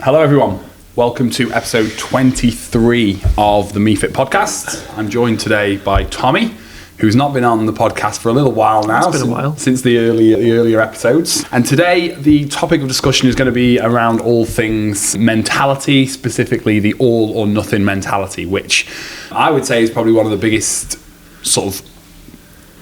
Hello everyone, welcome to episode 23 of the MEE-FIT podcast. I'm joined today by Tommy, who's not been on the podcast for a little while now. It's been a while. Since the earlier episodes. And today the topic of discussion is going to be around all things mentality, specifically the all or nothing mentality, which I would say is probably one of the biggest sort of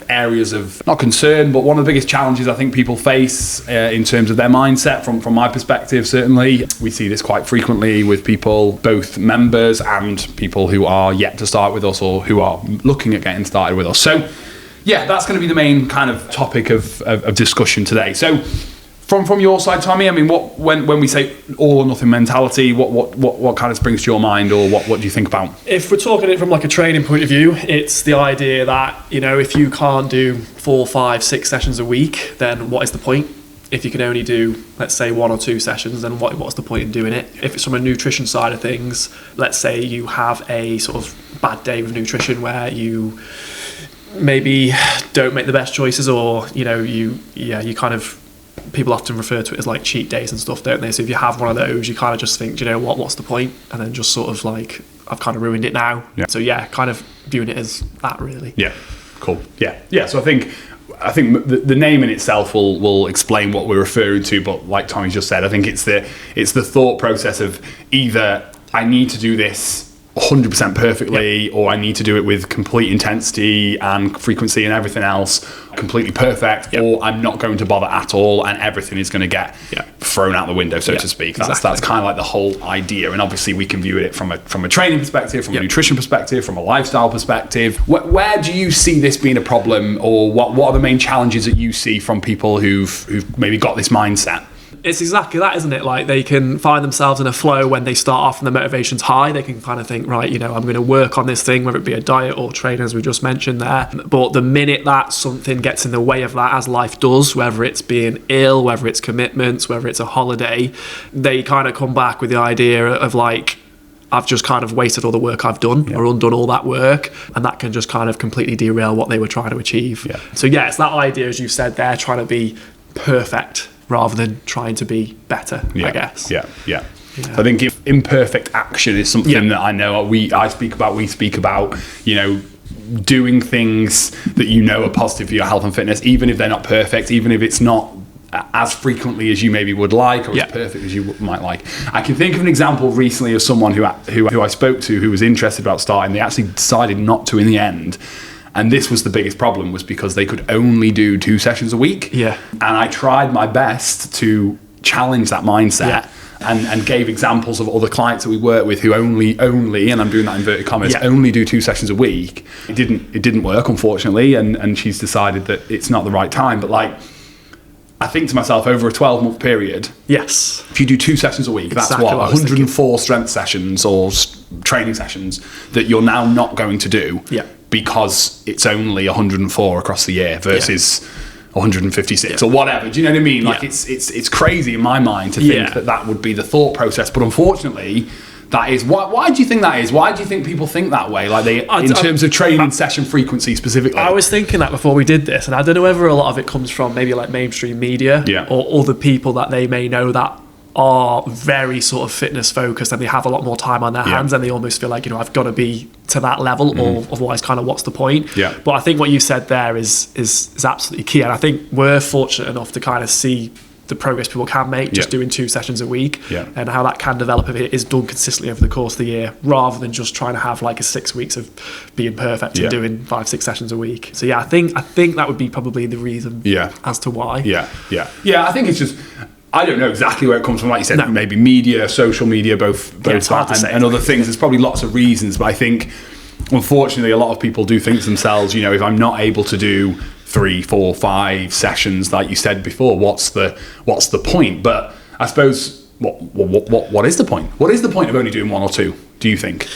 areas of, not concern, but one of the biggest challenges I think people face in terms of their mindset from my perspective. Certainly we see this quite frequently with people, both members and people who are yet to start with us or who are looking at getting started with us. So yeah, that's going to be the main kind of topic of discussion today. So from your side, Tommy, I mean, when we say all or nothing mentality, what kind of springs to your mind, or what do you think about? If we're talking it from like a training point of view, it's the idea that, you know, if you can't do 4, 5, 6 sessions a week, then what is the point? If you can only do, let's say, 1 or 2 sessions, then what's the point in doing it? If it's from a nutrition side of things, let's say you have a sort of bad day with nutrition where you maybe don't make the best choices, or, you know, you kind of, people often refer to it as like cheat days and stuff, don't they? So if you have one of those, you kind of just think, do you know what's the point? And then just sort of like, I've kind of ruined it now. Yeah. So yeah, kind of viewing it as that, really. Yeah, cool. Yeah. So I think the name in itself will explain what we're referring to, but like Tommy just said, I think it's the thought process of either I need to do this 100% perfectly, or I need to do it with complete intensity and frequency and everything else completely perfect, or I'm not going to bother at all and everything is going to get thrown out the window, so to speak. That's kind of like the whole idea. And obviously we can view it from a training perspective, from a nutrition perspective, from a lifestyle perspective. Where do you see this being a problem, or what are the main challenges that you see from people who've maybe got this mindset? It's exactly that, isn't it? Like, they can find themselves in a flow when they start off and the motivation's high. They can kind of think, right, you know, I'm going to work on this thing, whether it be a diet or training, as we just mentioned there. But the minute that something gets in the way of that, as life does, whether it's being ill, whether it's commitments, whether it's a holiday, they kind of come back with the idea of like, I've just kind of wasted all the work I've done, or undone all that work, and that can just kind of completely derail what they were trying to achieve. So yeah, it's that idea, as you said there, trying to be perfect rather than trying to be better, I guess. Yeah. So I think if imperfect action is something that I know we speak about, you know, doing things that you know are positive for your health and fitness, even if they're not perfect, even if it's not as frequently as you maybe would like, or as perfect as you might like. I can think of an example recently of someone who I spoke to who was interested about starting. They actually decided not to in the end. And this was the biggest problem, was because they could only do 2 sessions a week. And I tried my best to challenge that mindset and gave examples of other clients that we work with who only, and I'm doing that in inverted commas, only do 2 sessions a week. It didn't work, unfortunately, and she's decided that it's not the right time. But like, I think to myself, over a 12-month period, if you do 2 sessions a week, that's what 104 strength sessions or training sessions that you're now not going to do. Because it's only 104 across the year versus 156 or whatever. Do you know what I mean? Like, it's crazy in my mind to think that would be the thought process. But unfortunately, that is. Why do you think that is? Why do you think people think that way? Like, in terms of training session frequency specifically? I was thinking that before we did this, and I don't know whether a lot of it comes from maybe like mainstream media or other people that they may know that are very sort of fitness focused, and they have a lot more time on their hands, and they almost feel like, you know, I've got to be to that level, or otherwise kind of what's the point? But I think what you said there is absolutely key, and I think we're fortunate enough to kind of see the progress people can make just doing 2 sessions a week, and how that can develop if it is done consistently over the course of the year, rather than just trying to have like a 6 weeks of being perfect and doing 5, 6 sessions a week. So yeah, I think that would be probably the reason as to why. I think it's just, I don't know exactly where it comes from. Like you said, maybe media, social media, both that and other things. There's probably lots of reasons, but I think, unfortunately, a lot of people do think to themselves, you know, if I'm not able to do 3, 4, 5 sessions, like you said before, what's the point? But I suppose, what is the point? What is the point of only doing 1 or 2, do you think?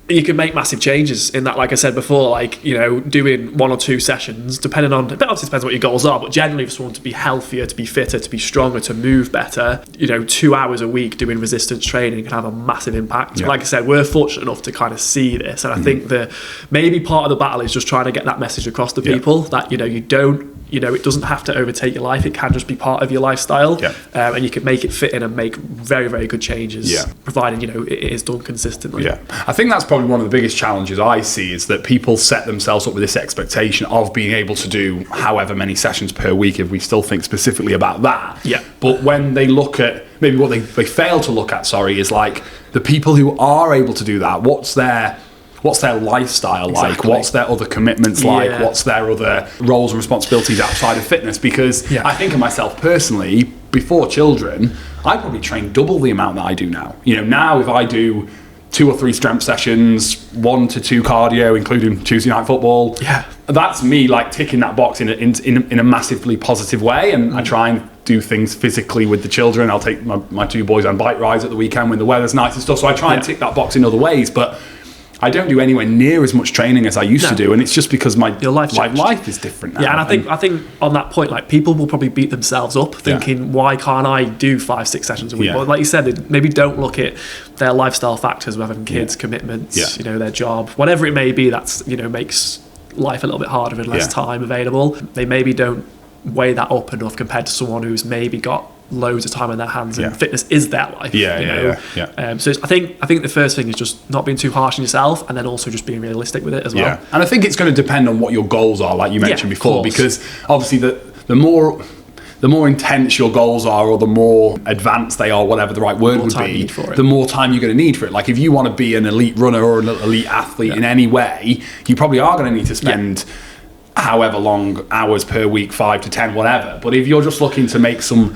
You can make massive changes in that, like I said before, like, you know, doing 1 or 2 sessions, depending on, it obviously depends what your goals are, but generally for someone to be healthier, to be fitter, to be stronger, to move better, you know, 2 hours a week doing resistance training can have a massive impact. Like I said, we're fortunate enough to kind of see this, and I think that maybe part of the battle is just trying to get that message across to people that, you know, you don't you know, it doesn't have to overtake your life. It can just be part of your lifestyle. Yeah. And you can make it fit in and make very, very good changes, providing, you know, it is done consistently. Yeah. I think that's probably one of the biggest challenges I see, is that people set themselves up with this expectation of being able to do however many sessions per week, if we still think specifically about that. Yeah. But when they look at, maybe what they fail to look at, is like the people who are able to do that, what's their lifestyle like? What's their other commitments like? What's their other roles and responsibilities outside of fitness? Because I think of myself personally, before children, I probably trained double the amount that I do now. You know, now if I do 2 or 3 strength sessions, 1 to 2 cardio, including Tuesday night football, that's me like ticking that box in a massively positive way. And I try and do things physically with the children. I'll take my 2 boys on bike rides at the weekend when the weather's nice and stuff. So I try and tick that box in other ways, but I don't do anywhere near as much training as I used to do, and it's just because your life is different now. Yeah, and I think on that point, like, people will probably beat themselves up thinking, why can't I do 5-6 sessions a week? But like you said, they maybe don't look at their lifestyle factors, whether having kids, commitments, you know, their job, whatever it may be. That's, you know, makes life a little bit harder and less time available. They maybe don't weigh that up enough compared to someone who's maybe got loads of time in their hands and fitness is their life. So I think the first thing is just not being too harsh on yourself, and then also just being realistic with it as well. And I think it's going to depend on what your goals are, like you mentioned before, because obviously the more intense your goals are, or the more advanced they are, whatever the right word would be, the more time you're going to need for it. Like if you want to be an elite runner or an elite athlete in any way, you probably are going to need to spend however long hours per week, 5 to 10, whatever. But if you're just looking to make some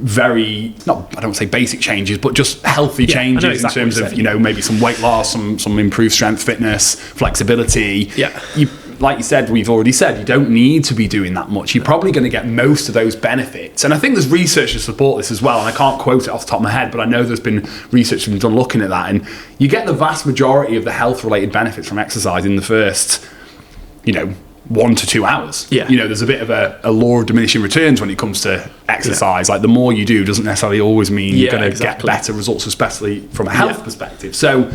I don't say basic changes, but just healthy changes in terms of, you know, maybe some weight loss, some improved strength, fitness, flexibility. Like you said, we've already said, you don't need to be doing that much. You're probably going to get most of those benefits. And I think there's research to support this as well. And I can't quote it off the top of my head, but I know there's been research been done looking at that. And you get the vast majority of the health-related benefits from exercise in the first, you know, 1 to 2 hours. You know, there's a bit of a law of diminishing returns when it comes to exercise. Like the more you do doesn't necessarily always mean you're going to get better results, especially from a health perspective. So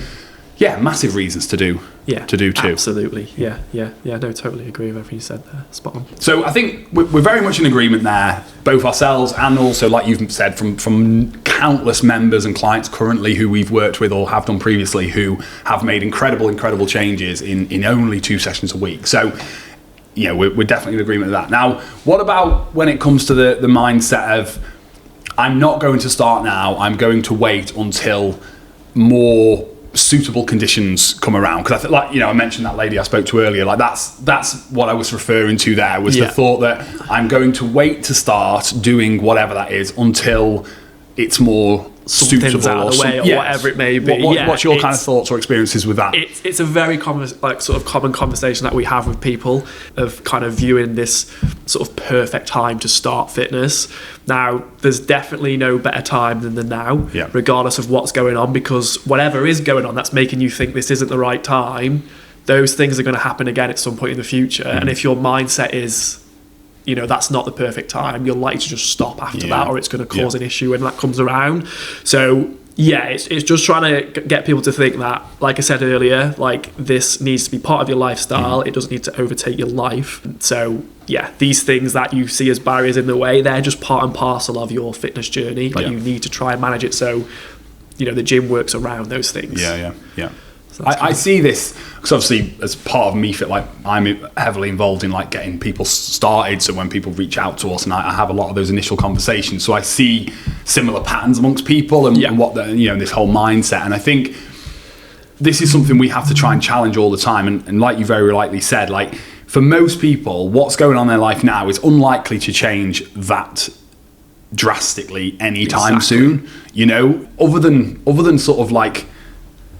massive reasons to do too. Absolutely. No, totally agree with everything you said there. Spot on. So I think we're very much in agreement there, both ourselves and also, like you've said, from countless members and clients currently who we've worked with or have done previously, who have made incredible changes in only 2 sessions a week. So you know, we're definitely in agreement with that. Now, what about when it comes to the mindset of, I'm not going to start now, I'm going to wait until more suitable conditions come around? Because I think, like, you know, I mentioned that lady I spoke to earlier, like that's what I was referring to there, was the thought that I'm going to wait to start doing whatever that is until it's more suitable out of the way, or whatever it may be. What's your kind of thoughts or experiences with that? It's a very common conversation that we have with people, of kind of viewing this sort of perfect time to start fitness. Now, there's definitely no better time than the now, regardless of what's going on, because whatever is going on that's making you think this isn't the right time, those things are going to happen again at some point in the future. And if your mindset is, you know, that's not the perfect time, you're likely to just stop after that, or it's going to cause an issue when that comes around. So it's just trying to get people to think that, like I said earlier, like, this needs to be part of your lifestyle. It doesn't need to overtake your life. So these things that you see as barriers in the way, they're just part and parcel of your fitness journey. Like, you need to try and manage it so, you know, the gym works around those things. So I see this because obviously, as part of MEE-FIT, like, I'm heavily involved in like getting people started. So when people reach out to us, and I have a lot of those initial conversations, so I see similar patterns amongst people and what the, you know, this whole mindset. And I think this is something we have to try and challenge all the time. And like you very rightly said, like, for most people, what's going on in their life now is unlikely to change that drastically anytime soon. You know, other than sort of like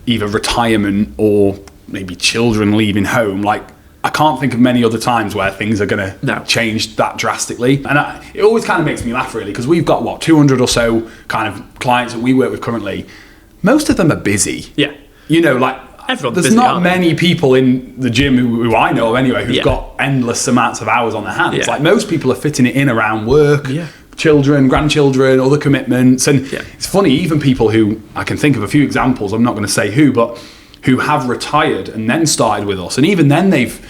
either retirement or maybe children leaving home, like, I can't think of many other times where things are going to change that drastically. And it always kind of makes me laugh, really, because we've got 200 or so kind of clients that we work with currently. Most of them are busy. You know, like, everyone's there's busy, not many people in the gym who I know of anyway who've got endless amounts of hours on their hands. Like, most people are fitting it in around work, children, grandchildren, other commitments. And it's funny, even people who, I can think of a few examples, I'm not going to say who, but who have retired and then started with us, and even then they've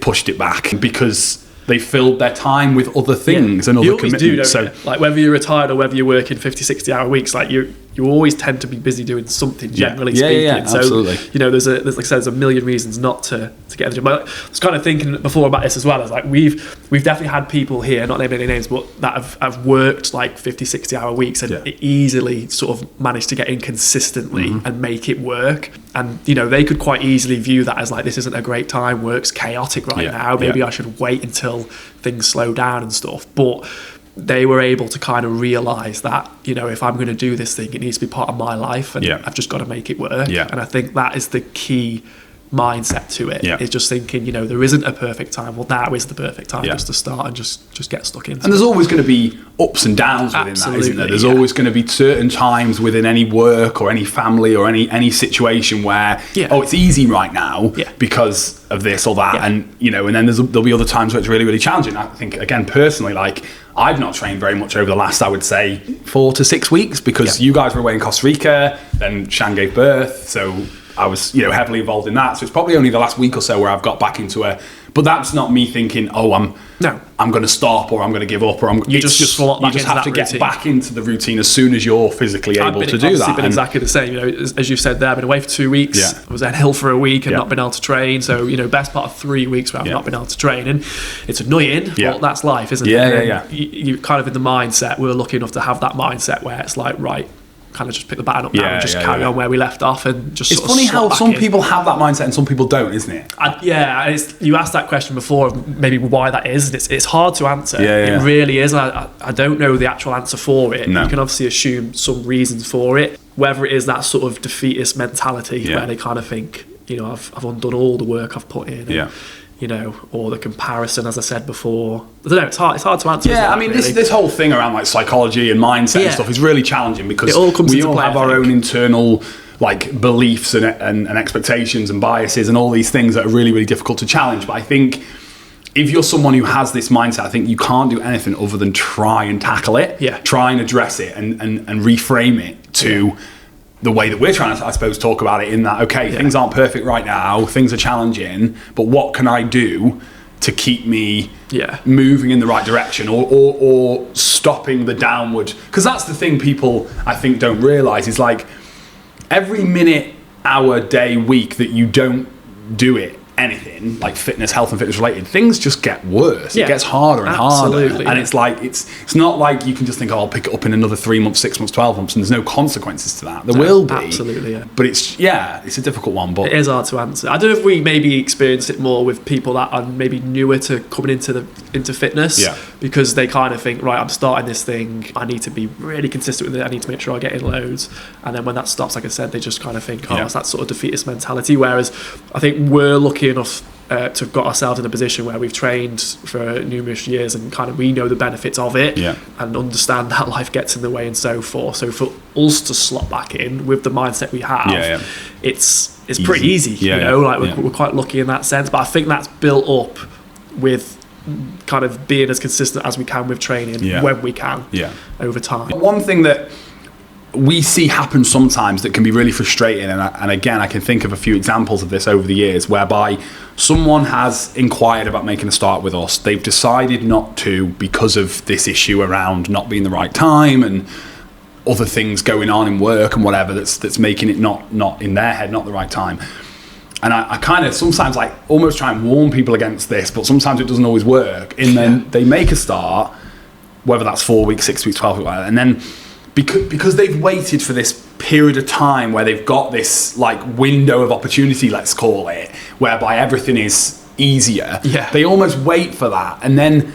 pushed it back because they filled their time with other things and other commitments. You always do, don't you? Like whether you're retired or whether you're working 50, 60 hour weeks, like you always tend to be busy doing something, generally speaking. Yeah, so, absolutely. you know, there's like I said, there's a million reasons not to get the job. But I was kind of thinking before about this as well, as like we've definitely had people here, not naming any names, but that have worked like 50, 60 hour weeks and easily sort of managed to get in consistently and make it work. And, you know, they could quite easily view that as like, this isn't a great time, work's chaotic right now, maybe I should wait until things slow down and stuff. But they were able to kind of realise that, you know, if I'm going to do this thing, it needs to be part of my life, and I've just got to make it work. And I think that is the key mindset to it, is just thinking, you know, there isn't a perfect time. Well, now is the perfect time just to start and just get stuck in. And there's always going to be ups and downs within that, isn't there? There's always going to be certain times within any work or any family or any situation where, it's easy right now because of this or that. And, you know, and then there'll be other times where it's really, really challenging. I think, again, personally, like, I've not trained very much over the last, I would say, 4 to 6 weeks because you guys were away in Costa Rica, then Shan gave birth, so I was, you know, heavily involved in that. So it's probably only the last week or so where I've got back into but that's not me thinking, I'm going to stop or I'm going to give up or you just have to get back into the routine as soon as you're physically able to do that. I've been exactly the same. You know, as you said there, I've been away for 2 weeks. I was at Hill for a week and not been able to train. So, you know, best part of 3 weeks where I've not been able to train, and it's annoying. But that's life, isn't it? You kind of in the mindset. We're lucky enough to have that mindset where it's like, right, kind of just pick the baton up now and just carry on where we left off, and just it's funny how some people have that mindset and some people don't, isn't it? You asked that question before, maybe why that is. It's hard to answer. It really is. I don't know the actual answer for it. You can obviously assume some reasons for it, whether it is that sort of defeatist mentality where they kind of think, you know, I've undone all the work I've put in, and, you know, or the comparison, as I said before. I don't know, it's hard to answer. I mean, really. This whole thing around like psychology and mindset and stuff is really challenging because we all have our own internal like beliefs and expectations and biases and all these things that are really, really difficult to challenge. But I think if you're someone who has this mindset, I think you can't do anything other than try and tackle it, try and address it and reframe it to the way that we're trying to, I suppose, talk about it in that, things aren't perfect right now, things are challenging, but what can I do to keep me moving in the right direction or stopping the downward? Because that's the thing people, I think, don't realise is like every minute, hour, day, week that you don't do anything like fitness, health and fitness related, things just get worse. It gets harder and harder. And it's like it's not like you can just think, I'll pick it up in another 3 months, 6 months, 12 months, and there's no consequences to that. There will be. Absolutely, But it's a difficult one. But it is hard to answer. I don't know if we maybe experience it more with people that are maybe newer to coming into fitness, because they kind of think, right, I'm starting this thing, I need to be really consistent with it, I need to make sure I get in loads, and then when that stops, like I said, they just kind of think, it's that sort of defeatist mentality. Whereas I think we're lucky enough to have got ourselves in a position where we've trained for numerous years and kind of we know the benefits of it and understand that life gets in the way and so forth. So for us to slot back in with the mindset we have, it's pretty easy. You know, like we're quite lucky in that sense. But I think that's built up with kind of being as consistent as we can with training when we can over time. One thing that we see happen sometimes that can be really frustrating, and again, I can think of a few examples of this over the years, whereby someone has inquired about making a start with us. They've decided not to because of this issue around not being the right time and other things going on in work and whatever that's making it not in their head, not the right time. And I kind of sometimes like almost try and warn people against this, but sometimes it doesn't always work. And then they make a start, whether that's 4 weeks, 6 weeks, 12 weeks, whatever, and then because they've waited for this period of time where they've got this like window of opportunity, let's call it, whereby everything is easier. They almost wait for that, and then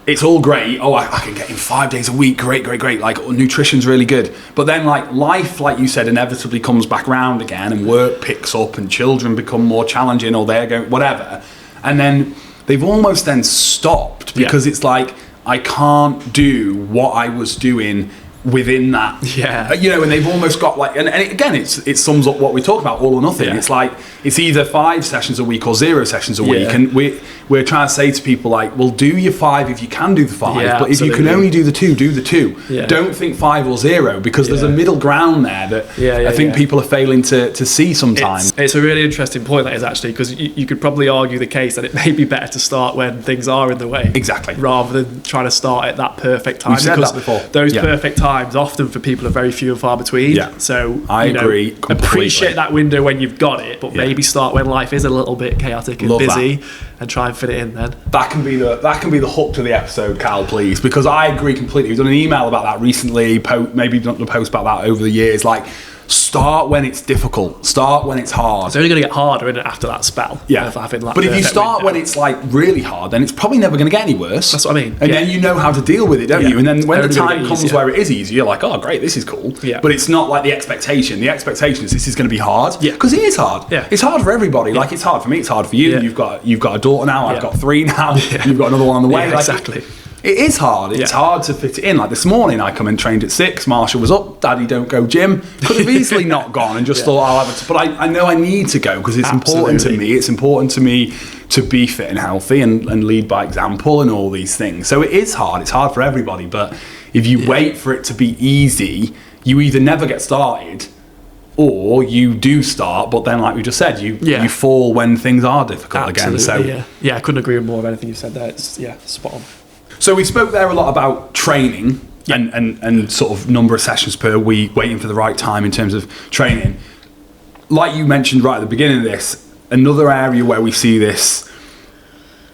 it's all great. I can get in 5 days a week. Great. Like nutrition's really good. But then like life, like you said, inevitably comes back round again, and work picks up, and children become more challenging, or they're going whatever, and then they've almost then stopped because it's like I can't do what I was doing within that. Yeah. You know, and they've almost got like, and again, it sums up what we talk about, all or nothing. Yeah. It's like, it's either 5 sessions a week or 0 sessions a week. And we're trying to say to people like, well, do your 5 if you can do the 5, but if you can only do the 2, do the 2. Yeah. Don't think 5 or 0, because there's a middle ground there that I think people are failing to see sometimes. It's a really interesting point, that is, actually, because you could probably argue the case that it may be better to start when things are in the way. Exactly. Rather than trying to start at that perfect time. We've said that before. Those perfect times often for people are very few and far between. Yeah. So I agree completely. Appreciate that window when you've got it, but maybe start when life is a little bit chaotic and busy, and try and fit it in then. That can be the hook to the episode, Cal, please, because I agree completely. We've done an email about that recently, maybe done a post about that over the years. Like, start when it's difficult. Start when it's hard. It's only going to get harder, isn't it, after that spell? Yeah. Of having that but if you start window. when it's like really hard, then it's probably never going to get any worse. That's what I mean. And then you know how to deal with it, don't you? And then when the time comes easier. where it is easy, you're like, oh, great, this is cool. Yeah. But it's not like the expectation. The expectation is this is going to be hard. Yeah. Because it is hard. Yeah. It's hard for everybody. Like, it's hard for me. It's hard for you. Yeah. You've got a daughter now. I've got 3 now. You've got another one on the way. Yeah, like, exactly. It is hard. It's hard to fit it in. Like this morning, I come and trained at 6. Marshall was up. Daddy, don't go gym. Could have easily not gone and just thought I'll have it. But I know I need to go because it's important to me. It's important to me to be fit and healthy and lead by example and all these things. So it is hard. It's hard for everybody. But if you wait for it to be easy, you either never get started, or you do start, but then, like we just said, you fall when things are difficult again. So I couldn't agree with more of anything you said there. It's spot on. So we spoke there a lot about training and sort of number of sessions per week, waiting for the right time in terms of training. Like you mentioned right at the beginning of this, another area where we see this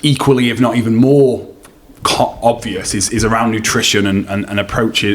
equally, if not even more obvious, is around nutrition and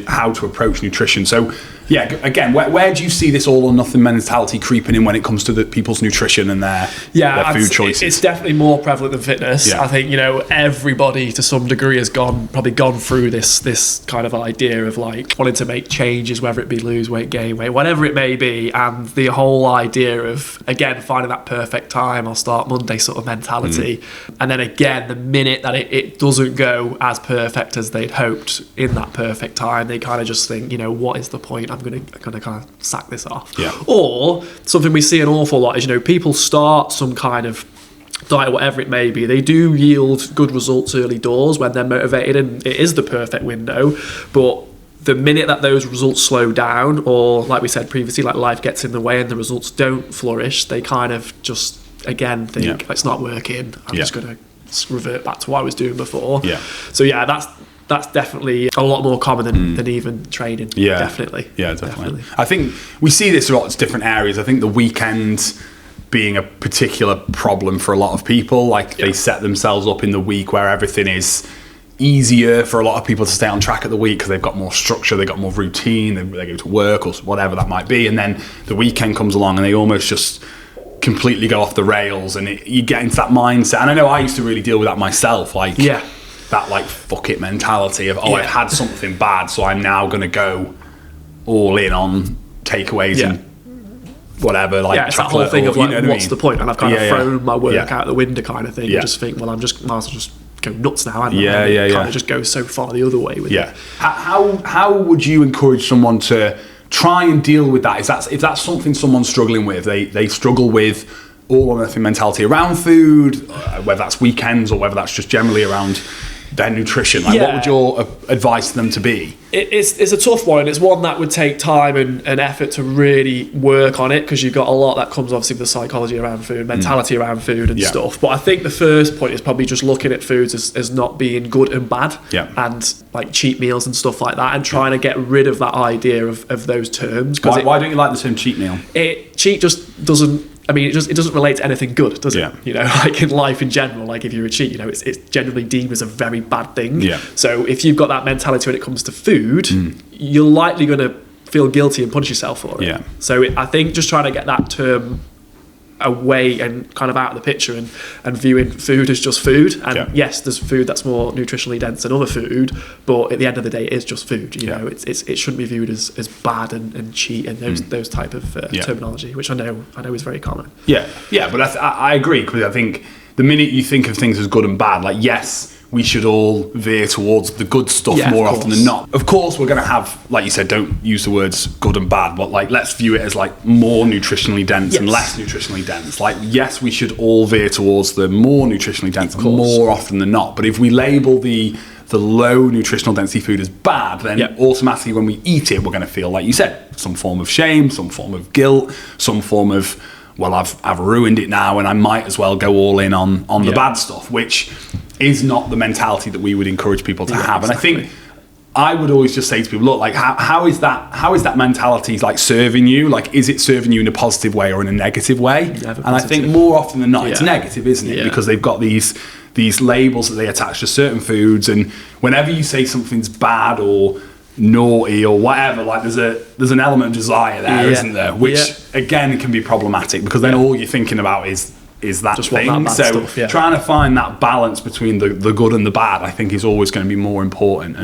how to approach nutrition. So again, where do you see this all or nothing mentality creeping in when it comes to people's nutrition and their food choices? It's definitely more prevalent than fitness. I think everybody to some degree has probably gone through this kind of idea of like wanting to make changes, whether it be lose weight, gain weight, whatever it may be, and the whole idea of again finding that perfect time. I'll start Monday sort of mentality, and then again the minute that it doesn't go as perfect as they'd hoped in that perfect time, they kind of just think, what is the point? I'm going to kind of sack this off. Or something we see an awful lot is people start some kind of diet, whatever it may be. They do yield good results early doors when they're motivated, and it is the perfect window. But the minute that those results slow down, or like we said previously, like life gets in the way and the results don't flourish, they kind of just again think it's not working. I'm just going to revert back to what I was doing before. So that's definitely a lot more common than even training. Definitely. I think we see this in lots of different areas. I think the weekend being a particular problem for a lot of people. Like they set themselves up in the week where everything is easier for a lot of people to stay on track at the week because they've got more structure, they've got more routine, they go to work or whatever that might be, and then the weekend comes along and they almost just completely go off the rails, and you get into that mindset. And I know I used to really deal with that myself, that like fuck it mentality of I've had something bad, so I'm now going to go all in on takeaways and whatever, like it's that whole thing of like, what's the point? And I've kind of thrown my work out the window kind of thing. You just think, well, might as well just go nuts now. And kind of just go so far the other way with it. How would you encourage someone to try and deal with that? If that's something someone's struggling with, they struggle with all or nothing mentality around food, whether that's weekends or whether that's just generally around their nutrition. What would your advice to them to be? It's a tough one, and it's one that would take time and effort to really work on it, because you've got a lot that comes obviously with the psychology around food, mentality around food and stuff. But I think the first point is probably just looking at foods as not being good and bad, and like cheat meals and stuff like that, and trying to get rid of that idea of those terms. Why don't you like the term cheat meal? Cheat just doesn't. I mean, it doesn't relate to anything good, does it? Like in life in general, like if you're a cheat, it's generally deemed as a very bad thing. So if you've got that mentality when it comes to food, you're likely going to feel guilty and punish yourself for it. So I think just trying to get that term away and kind of out of the picture, and viewing food as just food. And yes, there's food that's more nutritionally dense than other food, but at the end of the day, it is just food. It shouldn't be viewed as bad and cheat and those type of terminology, which I know is very common. But I agree, because I think the minute you think of things as good and bad, like yes, we should all veer towards the good stuff Yeah, more of often course. than not. Of course, we're going to have, like you said, don't use the words good and bad, but like let's view it as like more nutritionally dense and less nutritionally dense. Like, yes, we should all veer towards the more nutritionally dense more often than not. But if we label the low nutritional density food as bad, then automatically when we eat it, we're going to feel, like you said, some form of shame, some form of guilt, some form of, well, I've ruined it now and I might as well go all in on the bad stuff, which is not the mentality that we would encourage people to have. Exactly. And I think I would always just say to people, look, like how is that mentality like serving you? Like, is it serving you in a positive way or in a negative way? Never And I think more often than not, it's negative, isn't it? Yeah. Because they've got these labels that they attach to certain foods, and whenever you say something's bad or naughty or whatever, like there's an element of desire there, isn't there? Which again can be problematic, because then all you're thinking about is that Just thing. that bad So stuff, trying to find that balance between the good and the bad, I think, is always going to be more important,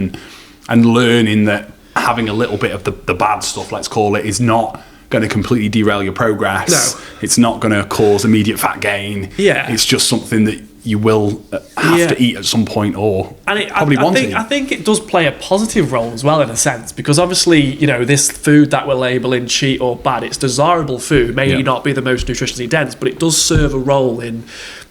and learning that having a little bit of the bad stuff, let's call it, is not going to completely derail your progress. No. It's not going to cause immediate fat gain. Yeah. It's just something that you will have to eat at some point, or probably want to eat. I think it does play a positive role as well, in a sense, because obviously, you know, this food that we're labeling cheat or bad, it's desirable food, may not be the most nutritionally dense, but it does serve a role in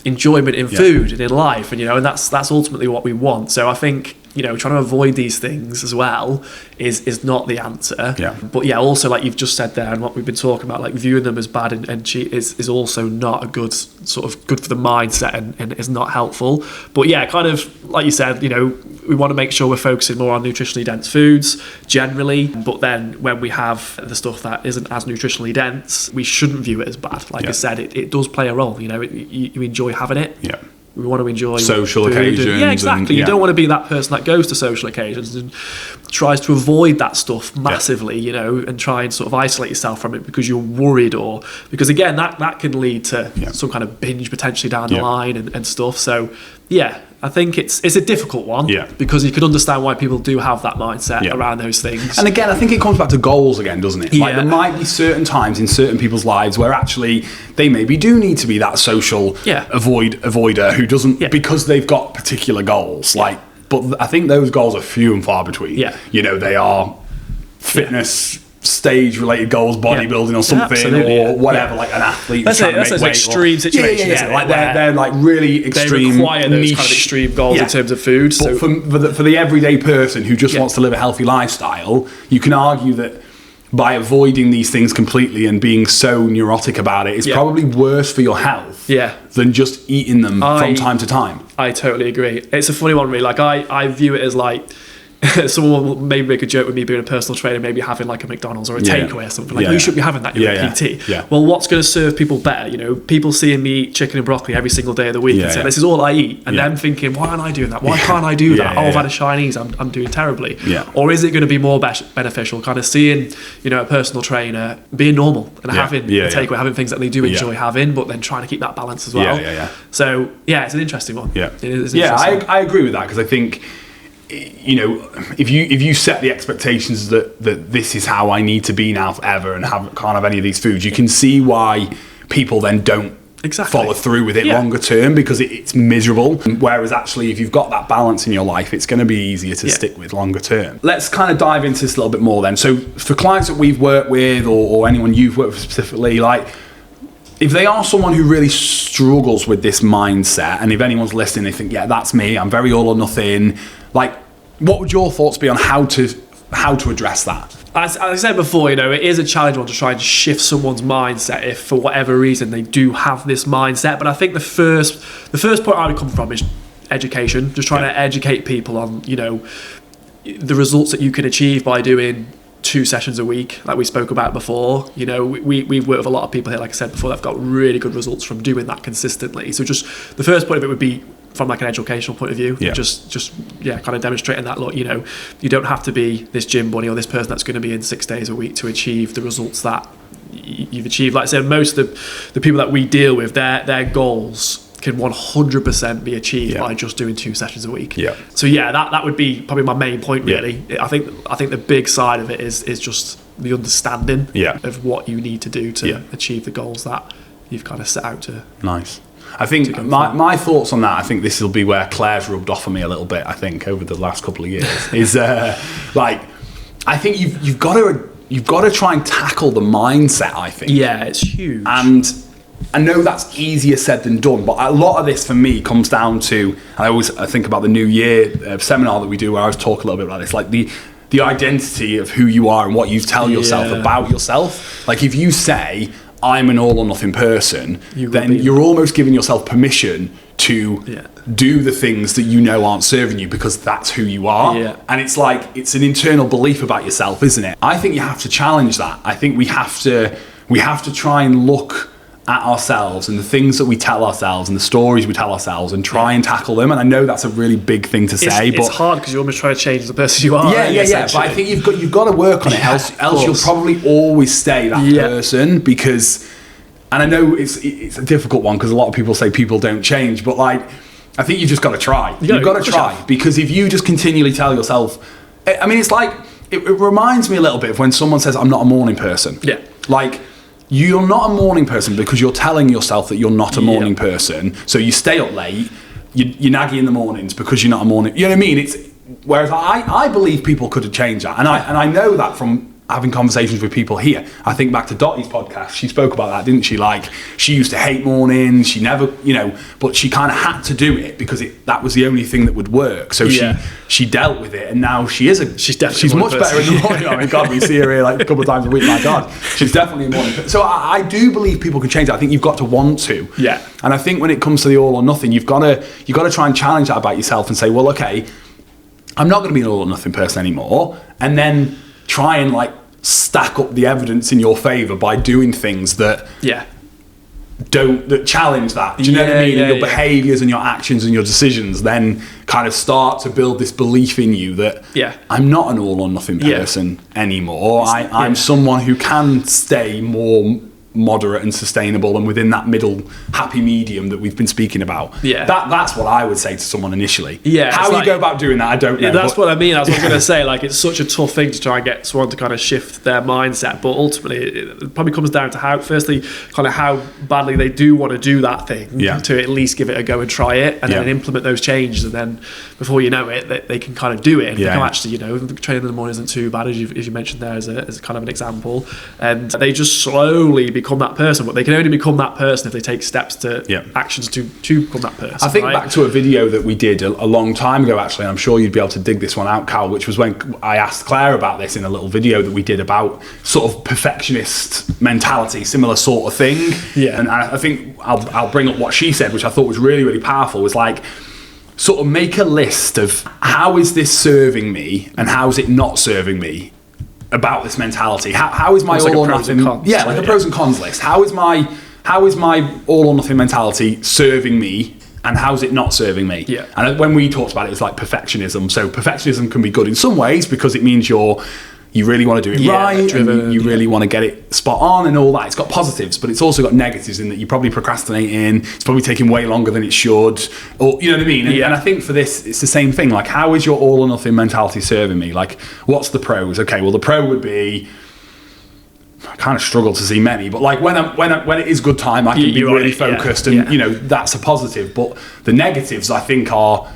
enjoyment in food and in life, and, you know, and that's ultimately what we want. So I think, you know, trying to avoid these things as well is not the answer. Yeah. But yeah, also, like you've just said there, and what we've been talking about, like viewing them as bad and cheat is also not a good sort of good for the mindset, and is not helpful. But yeah, kind of like you said, you know, we want to make sure we're focusing more on nutritionally dense foods generally, but then when we have the stuff that isn't as nutritionally dense, we shouldn't view it as bad. Like I said, it does play a role. You know, you enjoy having it. Yeah. We want to enjoy social food occasions. Yeah, exactly. You don't want to be that person that goes to social occasions and tries to avoid that stuff massively, you know, and try and sort of isolate yourself from it because you're worried, or because again that can lead to some kind of binge potentially down the line and stuff. So yeah, I think it's a difficult one, because you can understand why people do have that mindset around those things. And again, I think it comes back to goals again, doesn't it? Like, there might be certain times in certain people's lives where actually they maybe do need to be that social avoider who doesn't, because they've got particular goals. Like, but I think those goals are few and far between. Yeah. You know, they are fitness, stage related goals, bodybuilding or something, or whatever, like an athlete. That's an extreme situation. Like they're like really extreme. They require those niche, kind of extreme goals in terms of food. But So for the everyday person who just wants to live a healthy lifestyle, you can argue that by avoiding these things completely and being so neurotic about it, it's probably worse for your health than just eating them from time to time. I totally agree. It's a funny one, really. Like I view it as like, someone will maybe make a joke with me being a personal trainer, maybe having like a McDonald's or a takeaway or something. Like, you should be having that, you're a PT. Well, what's going to serve people better? You know, people seeing me eat chicken and broccoli every single day of the week and saying, this is all I eat. And them thinking, why aren't I doing that? Why can't I do that? I've had a Chinese, I'm doing terribly. Or is it going to be more beneficial, kind of seeing, you know, a personal trainer being normal and having a takeaway, having things that they do enjoy having, but then trying to keep that balance as well. So, yeah, it's an interesting one. I agree with that, because I think, you know, if you set the expectations that this is how I need to be now forever and can't have any of these foods, you can see why people then don't follow through with it longer term, because it's miserable. Whereas actually, if you've got that balance in your life, it's going to be easier to stick with longer term. Let's kind of dive into this a little bit more then. So for clients that we've worked with, or anyone you've worked with specifically, like, if they are someone who really struggles with this mindset, and if anyone's listening, they think, yeah, that's me, I'm very all or nothing, like, what would your thoughts be on how to address that? As I said before, you know, it is a challenge one to try and shift someone's mindset if for whatever reason they do have this mindset. But I think the first point I would come from is education, just trying to educate people on, you know, the results that you can achieve by doing 2 sessions a week, like we spoke about before. You know, we've worked with a lot of people here, like I said before, that have got really good results from doing that consistently. So just the first point of it would be from like an educational point of view, just kind of demonstrating that, look, you know, you don't have to be this gym bunny or this person that's going to be in 6 days a week to achieve the results that you've achieved. Like I said, most of the people that we deal with, their goals can 100% be achieved by just doing 2 sessions a week. So that would be probably my main point, really. I think the big side of it is just the understanding of what you need to do to achieve the goals that you've kind of set out to. Nice. I think my thoughts on that, I think this will be where Claire's rubbed off on me a little bit, I think, over the last couple of years, is like, I think you've got to try and tackle the mindset, I think. Yeah, it's huge. And I know that's easier said than done, but a lot of this for me comes down to, I think about the New Year seminar that we do where I always talk a little bit about this, like the identity of who you are and what you tell yourself about yourself. Like if you say, I'm an all or nothing person, then you're almost giving yourself permission to do the things that you know aren't serving you because that's who you are. Yeah. And it's like, it's an internal belief about yourself, isn't it? I think you have to challenge that. I think we have to try and look at ourselves and the things that we tell ourselves and the stories we tell ourselves and try and tackle them. And I know that's a really big thing to say, but it's hard because you almost try to change the person you are. Yeah. But I think you've got to work on it, else you'll probably always stay that person. Because, and I know it's a difficult one because a lot of people say people don't change, but like I think you've just got to try. You've got to try, because if you just continually tell yourself, I mean, it's like it reminds me a little bit of when someone says I'm not a morning person. Yeah, like. You're not a morning person because you're telling yourself that you're not a morning person. So you stay up late, you're naggy in the mornings because you're not a morning. You know what I mean? Whereas I believe people could have changed that, and I know that from having conversations with people here. I think back to Dottie's podcast. She spoke about that, didn't she? Like she used to hate mornings. She never, but she kind of had to do it because that was the only thing that would work. So she dealt with it, and now she's much better in the morning. I mean, God, we see her here like a couple of times a week. My God, she's definitely a morning person. So I do believe people can change that. I think you've got to want to. Yeah. And I think when it comes to the all or nothing, you've got to try and challenge that about yourself and say, well, okay, I'm not going to be an all or nothing person anymore, and then try and like stack up the evidence in your favor by doing things that challenge that. Do you know what I mean? And your behaviors and your actions and your decisions then kind of start to build this belief in you that I'm not an all or nothing person anymore. I'm someone who can stay more moderate and sustainable and within that middle happy medium that we've been speaking about. That's what I would say to someone initially. How you go about doing that, I don't know. That's what I mean. That's what I'm going to say. Like, it's such a tough thing to try and get someone to kind of shift their mindset, but ultimately it probably comes down to how badly they do want to do that thing to at least give it a go and try it, and then implement those changes, and then before you know it, they can kind of do it and become actually, training in the morning isn't too bad, as you mentioned there as kind of an example, and they just slowly become that person. But they can only become that person if they take steps to actions to become that person. I think back to a video that we did a long time ago, actually, and I'm sure you'd be able to dig this one out, Cal, which was when I asked Claire about this in a little video that we did about sort of perfectionist mentality, similar sort of thing. And I think I'll bring up what she said, which I thought was really, really powerful, was like, sort of make a list of how is this serving me and how is it not serving me about this mentality. How is my all or nothing? Like a pros and cons list. How is my all or nothing mentality serving me, and how's it not serving me? And when we talked about it, it's like perfectionism. So perfectionism can be good in some ways because it means you really want to do it right, driven, and you really want to get it spot on and all that. It's got positives, but it's also got negatives in that you're probably procrastinating. It's probably taking way longer than it should, or you know what I mean. And I think for this, it's the same thing. Like, how is your all or nothing mentality serving me? Like, what's the pros? Okay, well, the pro would be, I kind of struggle to see many, but like when it is good time, I can be really focused, and that's a positive. But the negatives, I think, are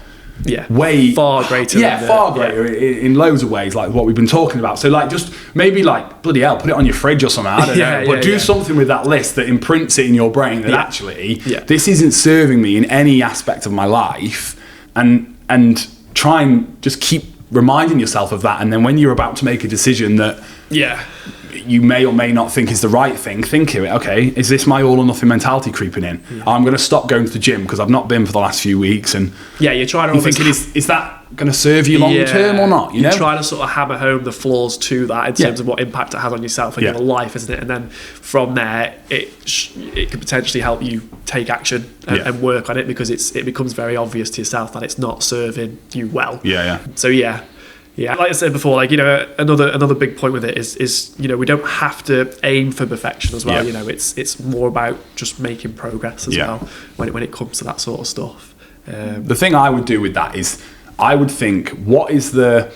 way far greater in loads of ways, like what we've been talking about. So like, just maybe like, bloody hell, put it on your fridge or something, I don't know, but do something with that list that imprints it in your brain that actually this isn't serving me in any aspect of my life, and try and just keep reminding yourself of that. And then when you're about to make a decision that you may or may not think is the right thing, think of it, okay, is this my all or nothing mentality creeping in? I'm going to stop going to the gym because I've not been for the last few weeks, and you're trying to thinking, is that going to serve you long term or not? You're trying to sort of hammer home the flaws to that in terms of what impact it has on yourself and your life, isn't it? And then from there, it could potentially help you take action and work on it, because it becomes very obvious to yourself that it's not serving you well. So like I said before, like, another big point with it is we don't have to aim for perfection as well. It's more about just making progress as well when it comes to that sort of stuff. The thing I would do with that is, I would think, what can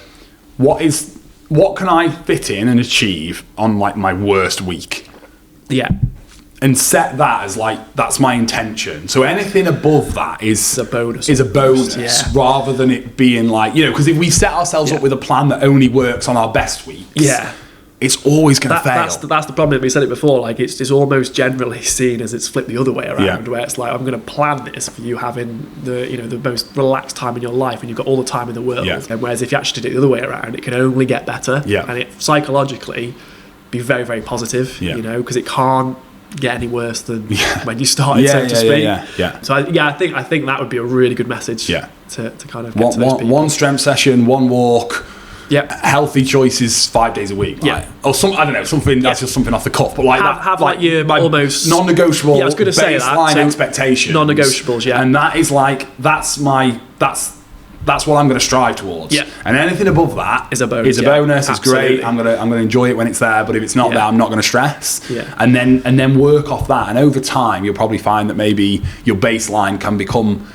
I fit in and achieve on like my worst week? and set that as like, that's my intention. So anything above that is a bonus. Rather than it being like, because if we set ourselves up with a plan that only works on our best weeks, it's always going to fail. That's the problem. We said it before. Like it's almost generally seen as it's flipped the other way around, where it's like, I'm going to plan this for you having the most relaxed time in your life, and you've got all the time in the world. And whereas if you actually did it the other way around, it can only get better. And it psychologically be very, very positive. Because it can't get any worse than when you started, so to speak. So I think that would be a really good message. To kind of get to those people. One strength session, one walk. Healthy choices 5 days a week. Or I don't know, something that's just something off the cuff. But like have like your almost non-negotiable. I was going to say that. Baseline expectations. Non-negotiables. And that is like that's what I'm going to strive towards. And anything above that is a bonus. It's great. I'm going to enjoy it when it's there. But if it's not there, I'm not going to stress. And then work off that. And over time, you'll probably find that maybe your baseline can become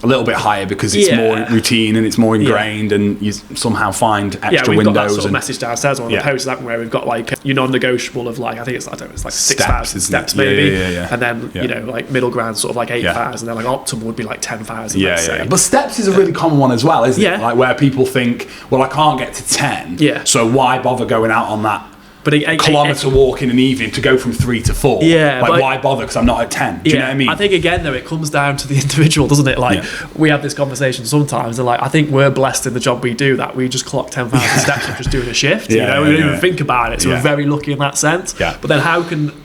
a little bit higher because it's more routine and it's more ingrained, and you somehow find extra we've windows. Got that sort of message downstairs on the post that where we've got like your non-negotiable of like, I think it's like 6,000 steps maybe, and then like middle ground sort of like 8,000, and then like optimal would be like 10,000. But steps is a really common one as well, isn't it? Like where people think, well, I can't get to 10, so why bother going out on that kilometre walk in an evening to go from 3 to 4? Why bother? Because I'm not at 10. Do you know what I mean? I think again though, it comes down to the individual, doesn't it? Like we have this conversation sometimes, and like I think we're blessed in the job we do that we just clock 10,000 steps of just doing a shift. We don't even think about it. So we're very lucky in that sense. But then how can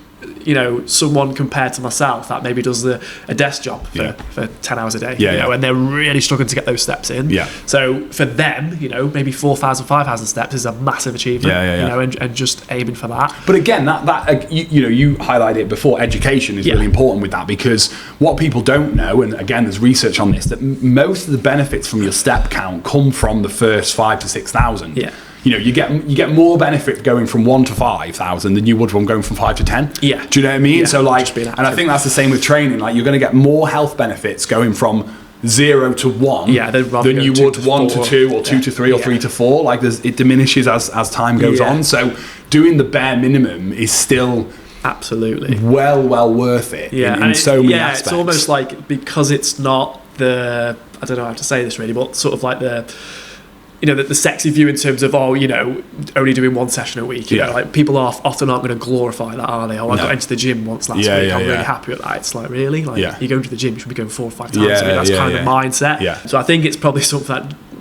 someone compared to myself that maybe does a desk job for 10 hours a day, and they're really struggling to get those steps in. So for them, maybe 4,000, 5,000 steps is a massive achievement. And just aiming for that. But again, that you highlighted it before. Education is really important with that, because what people don't know, and again, there's research on this, that most of the benefits from your step count come from the first 5,000 to 6,000. You get more benefit going from 1 to 5,000 than you would from going from 5 to 10. Do you know what I mean? So like, and I think that's the same with training. Like you're going to get more health benefits going from 0 to 1 than you would 1 to 2 or 2 to 3 or 3 to 4. Like it diminishes as time goes on. So doing the bare minimum is still absolutely well worth it in so many aspects. It's almost like, because it's not I don't know how to say this really, but sort of like the sexy view in terms of only doing one session a week. Like people often aren't going to glorify that, are they? I got into the gym once last week. I'm really happy with that. It's like, really, like you go to the gym, you should be going 4 or 5 times. That's kind of the mindset. So I think it's probably something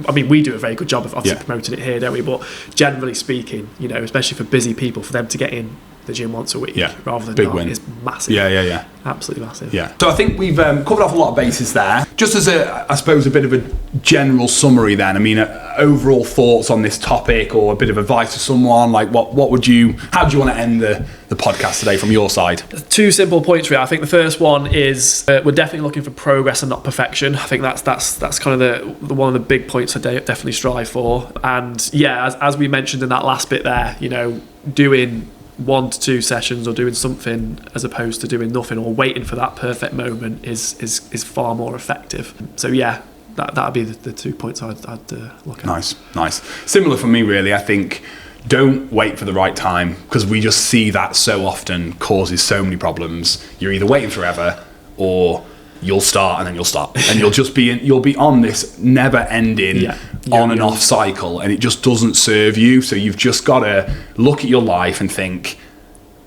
that, we do a very good job of obviously promoting it here, don't we? But generally speaking, especially for busy people, for them to get in the gym once a week rather than big win is massive. Absolutely massive. So I think we've covered off a lot of bases there. Just as I suppose a bit of a general summary then, overall thoughts on this topic, or a bit of advice to someone, like how do you want to end the podcast today from your side? 2 simple points really. I think the first one is we're definitely looking for progress and not perfection. I think that's kind of the one of the big points I definitely strive for. And as we mentioned in that last bit there, doing 1 to 2 sessions or doing something as opposed to doing nothing or waiting for that perfect moment is far more effective. So that'd be the 2 points I'd look at. Nice. Similar for me really. I think don't wait for the right time, because we just see that so often causes so many problems. You're either waiting forever, or you'll start and then you'll stop, and you'll be on this never ending on and off cycle, and it just doesn't serve you. So you've just got to look at your life and think,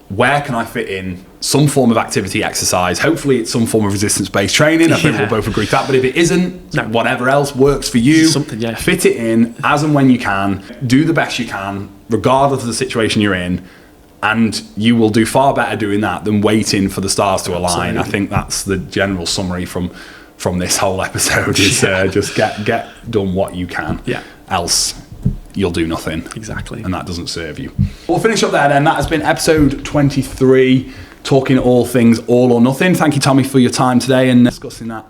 where can I fit in some form of activity, exercise? Hopefully it's some form of resistance-based training. I think we'll both agree with that. But if it isn't, whatever else works for you, fit it in as and when you can. Do the best you can, regardless of the situation you're in. And you will do far better doing that than waiting for the stars to align. Absolutely. I think that's the general summary from this whole episode is just get done what you can. Else you'll do nothing. Exactly. And that doesn't serve you. We'll finish up there then. That has been episode 23, talking all things all or nothing. Thank you, Tommy, for your time today and discussing that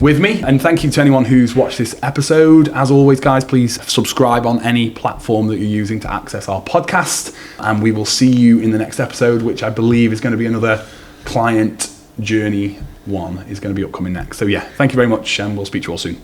with me. And thank you to anyone who's watched this episode. As always, guys, please subscribe on any platform that you're using to access our podcast. And we will see you in the next episode, which I believe is going to be another client journey one is going to be upcoming next. So thank you very much, and we'll speak to you all soon.